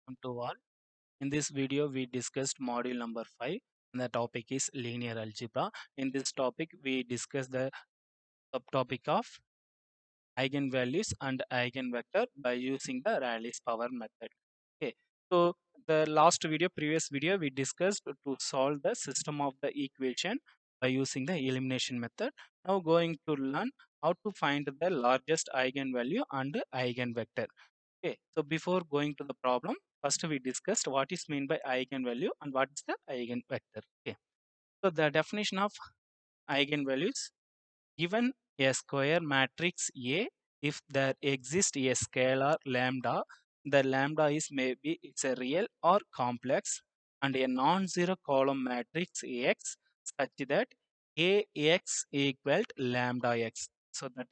welcome to all. In this video, we discussed module number 5 and the topic is linear algebra. In this topic, we discuss the subtopic of eigenvalues and eigenvector by using the Rayleigh's power method. Okay, so the previous video, we discussed to solve the system of the equation by using the elimination method. Now going to learn how to find the largest eigenvalue and eigenvector. Okay, so before going to the problem, first we discussed what is meant by eigenvalue and what is the eigenvector. Okay, so the definition of eigenvalues given a square matrix A, if there exists a scalar lambda, the lambda is maybe it's a real or complex, and a non-zero column matrix Ax such that Ax equal to lambda x. So that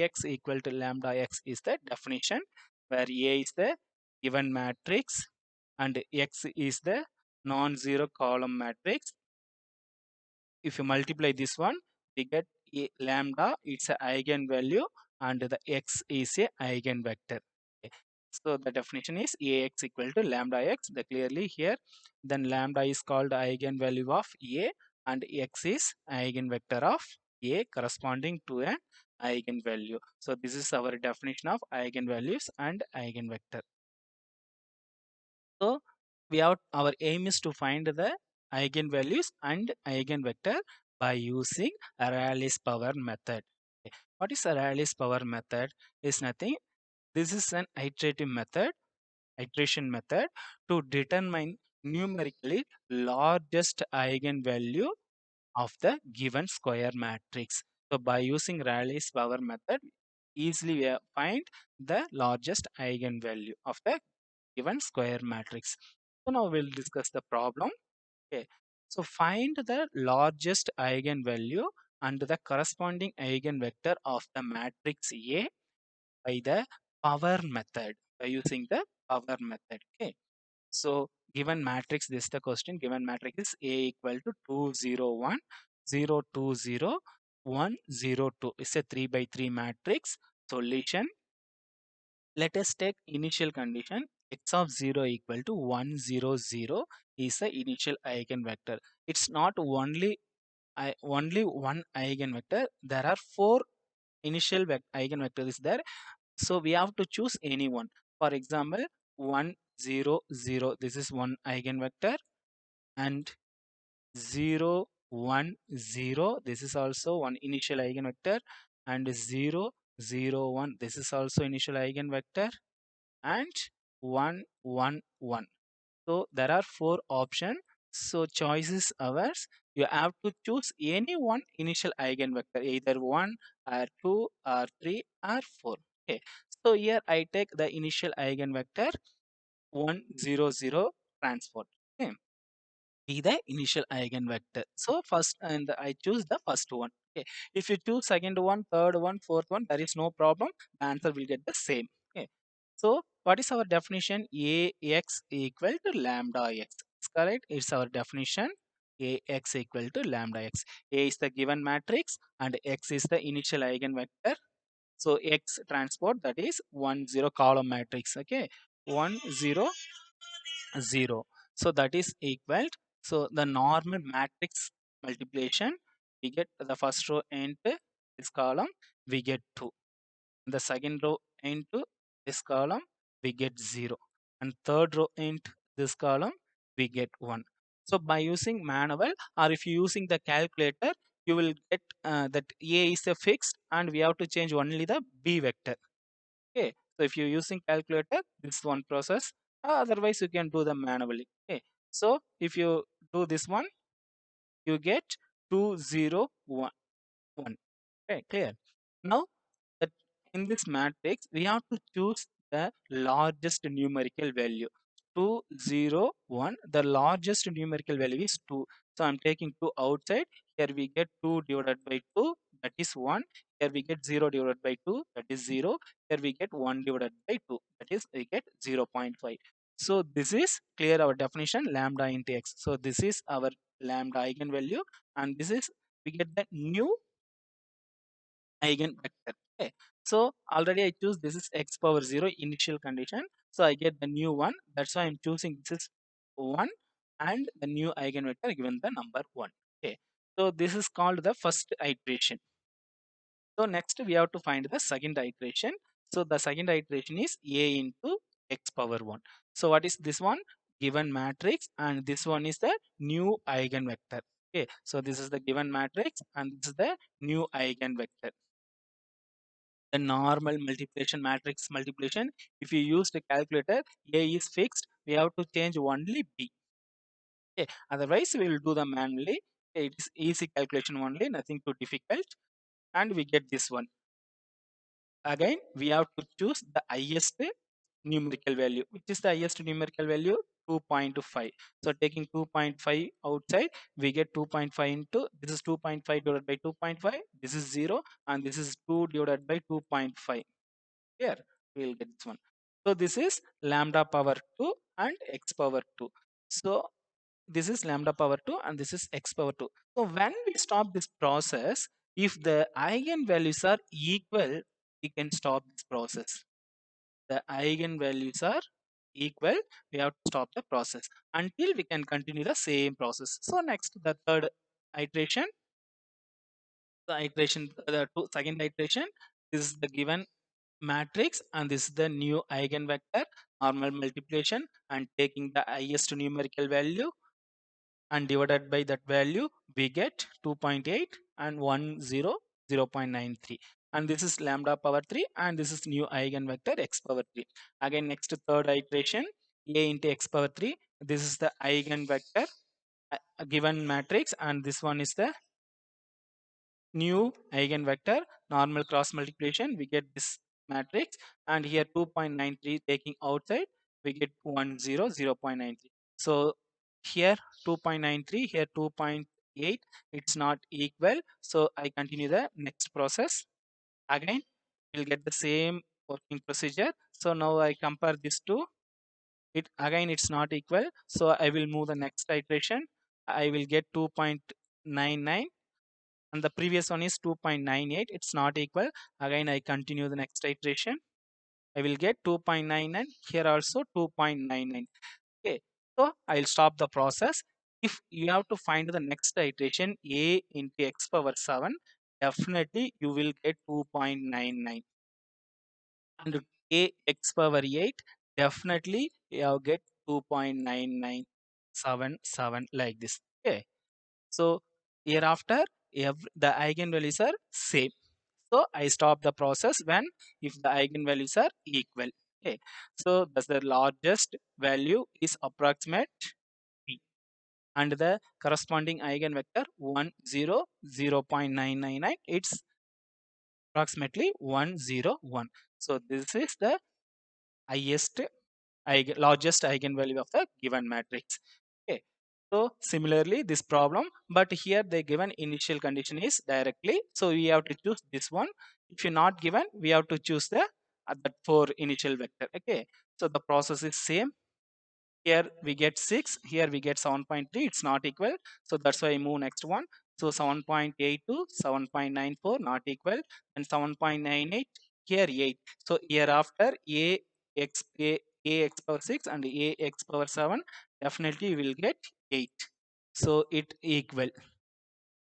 Ax equal to lambda x is the definition where A is the given matrix and x is the non-zero column matrix. If you multiply this one, we get lambda, it's a eigenvalue, and the x is a eigenvector. Okay. So the definition is Ax equal to lambda x. The clearly here, then lambda is called eigenvalue of A, and x is eigenvector of A corresponding to an eigenvalue. So this is our definition of eigenvalues and eigenvector. So we have our aim is to find the eigenvalues and eigenvector by using Rayleigh's power method. Okay. What is a Rayleigh's power method? Is nothing. This is an iteration method to determine numerically largest eigenvalue of the given square matrix. So by using Rayleigh's power method, easily we find the largest eigenvalue of the given square matrix. So now we'll discuss the problem. Okay. So find the largest eigenvalue and the corresponding eigenvector of the matrix A by the power method, by using the power method. Okay. So given matrix, this is the question. Given matrix is A equal to 2 0 1 0 2 0 1 0 2. It's a 3 by 3 matrix. Solution. Let us take initial condition x of 0 equal to 1 0 0 is the initial eigenvector. It's not only one eigenvector. There are four initial eigenvectors there. So we have to choose any one. For example, 1 0 0. This is one eigenvector, and 0 1 0. This is also one initial eigenvector, and 0 0 1. This is also initial eigenvector, and 1 1 1. So there are four options. So choice is ours. You have to choose any one initial eigenvector, either 1 or 2 or 3 or 4. Okay. So here I take the initial eigenvector 1 0 0 transport. Okay. Be the initial eigenvector. So first, and I choose the first one. Okay. If you choose second one, third one, fourth one, there is no problem. The answer will get the same. Okay. So what is our definition? Ax equal to lambda x. It's correct. It's our definition. Ax equal to lambda x. A is the given matrix and x is the initial eigenvector. So x transport, that is 1 0 column matrix. Okay. 1 0 0. So that is equal. So the normal matrix multiplication, we get the first row into this column, we get 2. The second row into this column, we get 0. And third row into this column, we get 1. So by using manual, or if you using the calculator, you will get that A is a fixed and we have to change only the B vector. Okay. So if you're using calculator, this one process. Otherwise, you can do them manually. Okay. So if you do this one, you get 201. Okay, clear. Now that in this matrix, we have to choose the largest numerical value. 201. The largest numerical value is 2. So I'm taking 2 outside. Here we get 2 divided by 2, that is 1. Here we get 0 divided by 2, that is 0. Here we get 1 divided by 2, that is we get 0.5. So this is clear our definition lambda into x. So this is our lambda eigenvalue, and this is we get the new eigenvector. Okay. So already I choose this is x power 0 initial condition. So I get the new one. That's why I'm choosing this is 1 and the new eigenvector given the number 1. Okay. So this is called the first iteration. So next we have to find the second iteration. So the second iteration is A into x power 1. So what is this one? Given matrix, and this one is the new eigenvector. Okay, so this is the given matrix and this is the new eigenvector. The normal multiplication matrix multiplication, if you use the calculator, A is fixed, we have to change only B. Okay, otherwise we will do the manually. Okay, it is easy calculation only, nothing too difficult, and we get this one. Again, we have to choose the highest numerical value. Which is the highest numerical value? 2.5. So taking 2.5 outside, we get 2.5 into, this is 2.5 divided by 2.5, this is 0, and this is 2 divided by 2.5. Here, we will get this one. So this is lambda power 2 and x power 2. So this is lambda power 2 and this is x power 2. So when we stop this process, if the eigenvalues are equal, we can stop this process. The eigenvalues are equal, we have to stop the process until we can continue the same process. So next, the third iteration, second iteration, this is the given matrix and this is the new eigenvector, normal multiplication and taking the highest numerical value and divided by that value, we get 2.8 and 1 0 0.93, and this is lambda power 3 and this is new eigenvector x power 3. Again, next third iteration, A into x power 3, this is the eigenvector, given matrix, and this one is the new eigenvector, normal cross multiplication, we get this matrix, and here 2.93 taking outside, we get 1 0 0.93. So here 2.93, here 2.8, it's not equal, so I continue the next process. Again, we'll get the same working procedure. So now I compare this to it, again it's not equal, so I will move the next iteration. I will get 2.99 and the previous one is 2.98, it's not equal. Again I continue the next iteration, I will get 2.99, here also 2.99. Okay, so I'll stop the process. If you have to find the next iteration, A into x power 7, definitely you will get 2.99, and A x power 8, definitely you have get 2.9977 like this. Okay, so hereafter the eigenvalues are same. So I stop the process when if the eigenvalues are equal. Okay. So thus the largest value is approximate p, and the corresponding eigenvector 1 0 0.999, it's approximately 101. So this is the highest largest eigenvalue of the given matrix. Okay. So similarly, this problem, but here the given initial condition is directly. So we have to choose this one. If you're not given, we have to choose the other four initial vector. Okay. So the process is same. Here we get 6, here we get 7.3, it's not equal. So that's why I move next one. So 7.82, 7.94, not equal, and 7.98, here 8. So hereafter a x power 6 and a x power 7, definitely you will get 8. So it equal.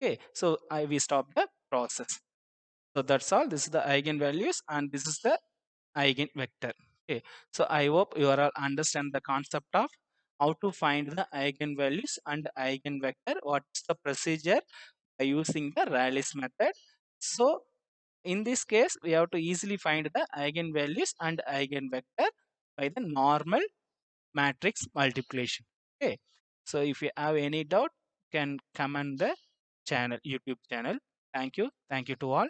Okay, so we stop the process. So that's all. This is the eigenvalues and this is the eigenvector. Okay, so I hope you all understand the concept of how to find the eigenvalues and eigenvector. What's the procedure by using the Rayleigh's method? So in this case, we have to easily find the eigenvalues and eigenvector by the normal matrix multiplication. Okay, so if you have any doubt, can comment the channel, YouTube channel. Thank you. Thank you to all.